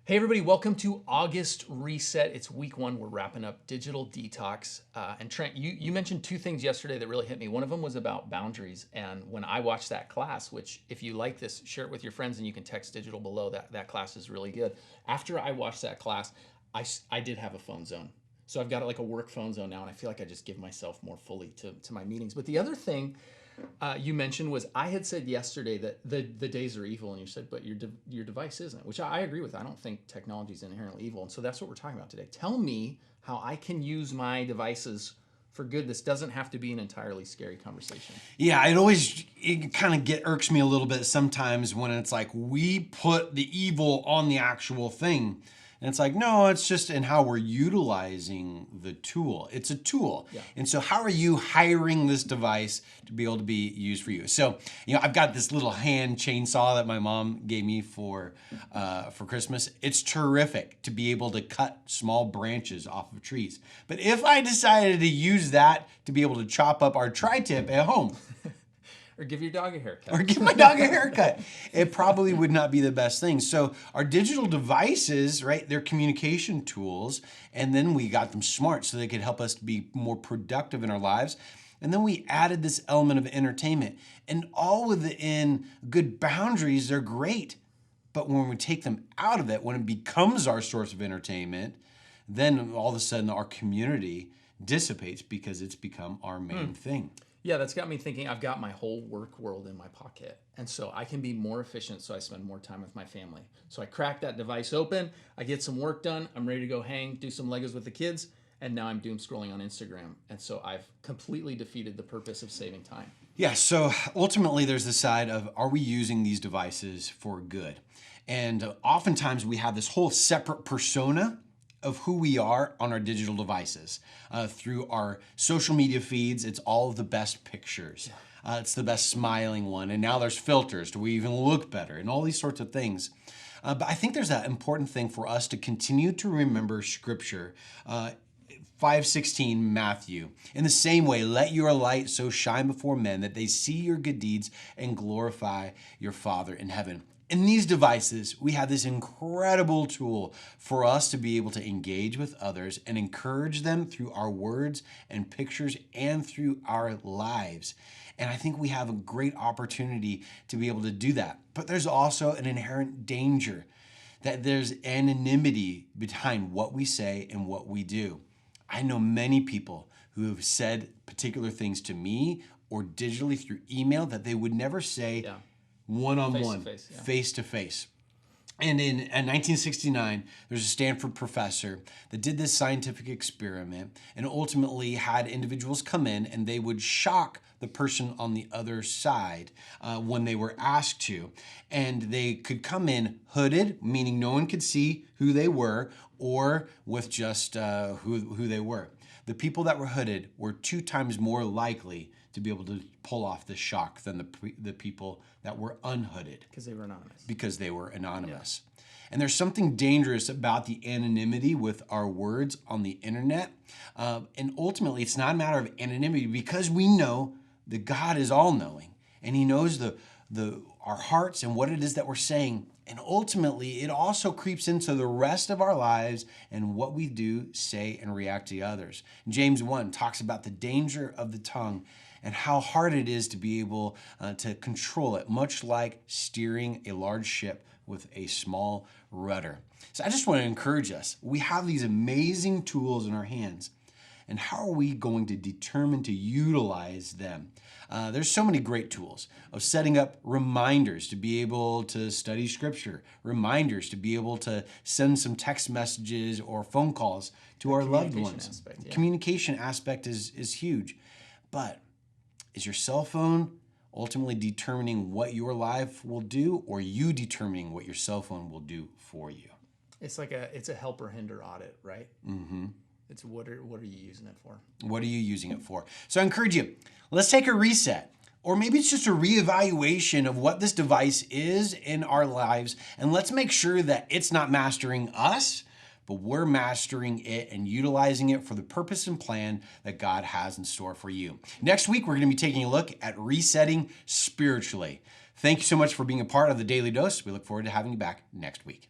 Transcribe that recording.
Hey everybody, welcome to August Reset. It's week one. We're wrapping up Digital Detox. And Trent, you mentioned two things yesterday that really hit me. One of them was about boundaries. And when I watched that class, which if you like this, share it with your friends and you can text digital below. That class is really good. After I watched that class, I did have a phone zone. So I've got like a work phone zone now, and I feel like I just give myself more fully to my meetings. But the other thing you mentioned was I had said yesterday that the days are evil, and you said, but your device isn't, which I agree with. I don't think technology is inherently evil, and so that's what we're talking about today. Tell me how I can use my devices for good. This doesn't have to be an entirely scary conversation. Yeah, it kind of irks me a little bit sometimes when it's like we put the evil on the actual thing. And it's like, no, it's just in how we're utilizing the tool. It's a tool. Yeah. And so how are you hiring this device to be able to be used for you? So, I've got this little hand chainsaw that my mom gave me for Christmas. It's terrific to be able to cut small branches off of trees. But if I decided to use that to be able to chop up our tri-tip at home, Or give your dog a haircut. or give my dog a haircut, it probably would not be the best thing. So our digital devices, right, they're communication tools, and then we got them smart so they could help us to be more productive in our lives. And then we added this element of entertainment. And all within good boundaries, they're great. But when we take them out of it, when it becomes our source of entertainment, then all of a sudden our community dissipates because it's become our main thing. Yeah, that's got me thinking I've got my whole work world in my pocket. And so I can be more efficient so I spend more time with my family. So I crack that device open, I get some work done, I'm ready to go hang, do some Legos with the kids, and now I'm doom scrolling on Instagram. And so I've completely defeated the purpose of saving time. Yeah, so ultimately there's the side of, are we using these devices for good? And oftentimes we have this whole separate persona of who we are on our digital devices. Through our social media feeds, it's all of the best pictures. It's the best smiling one. And now there's filters. Do we even look better? And all these sorts of things. But I think there's an important thing for us to continue to remember Scripture. 5:16 Matthew. In the same way, let your light so shine before men that they see your good deeds and glorify your Father in heaven. In these devices, we have this incredible tool for us to be able to engage with others and encourage them through our words and pictures and through our lives. And I think we have a great opportunity to be able to do that. But there's also an inherent danger that there's anonymity behind what we say and what we do. I know many people who have said particular things to me or digitally through email that they would never say one-on-one, face-to-face. And in 1969, there's a Stanford professor that did this scientific experiment and ultimately had individuals come in and they would shock the person on the other side when they were asked to. And they could come in hooded, meaning no one could see who they were, or with just who they were. The people that were hooded were 2 times more likely to be able to pull off the shock than the people that were unhooded. Because they were anonymous. Because they were anonymous. Yeah. And there's something dangerous about the anonymity with our words on the internet. And ultimately, it's not a matter of anonymity because we know that God is all-knowing. And He knows our hearts and what it is that we're saying. And ultimately, it also creeps into the rest of our lives and what we do, say, and react to others. James 1 talks about the danger of the tongue and how hard it is to be able to control it, much like steering a large ship with a small rudder. So I just want to encourage us. We have these amazing tools in our hands. And how are we going to determine to utilize them? There's so many great tools of setting up reminders to be able to study Scripture, reminders to be able to send some text messages or phone calls to our loved ones. The communication aspect is huge. But is your cell phone ultimately determining what your life will do, or you determining what your cell phone will do for you? It's a helper hinder audit, right? Mm-hmm. It's what are you using it for? What are you using it for? So I encourage you, let's take a reset. Or maybe it's just a reevaluation of what this device is in our lives. And let's make sure that it's not mastering us, but we're mastering it and utilizing it for the purpose and plan that God has in store for you. Next week, we're going to be taking a look at resetting spiritually. Thank you so much for being a part of the Daily Dose. We look forward to having you back next week.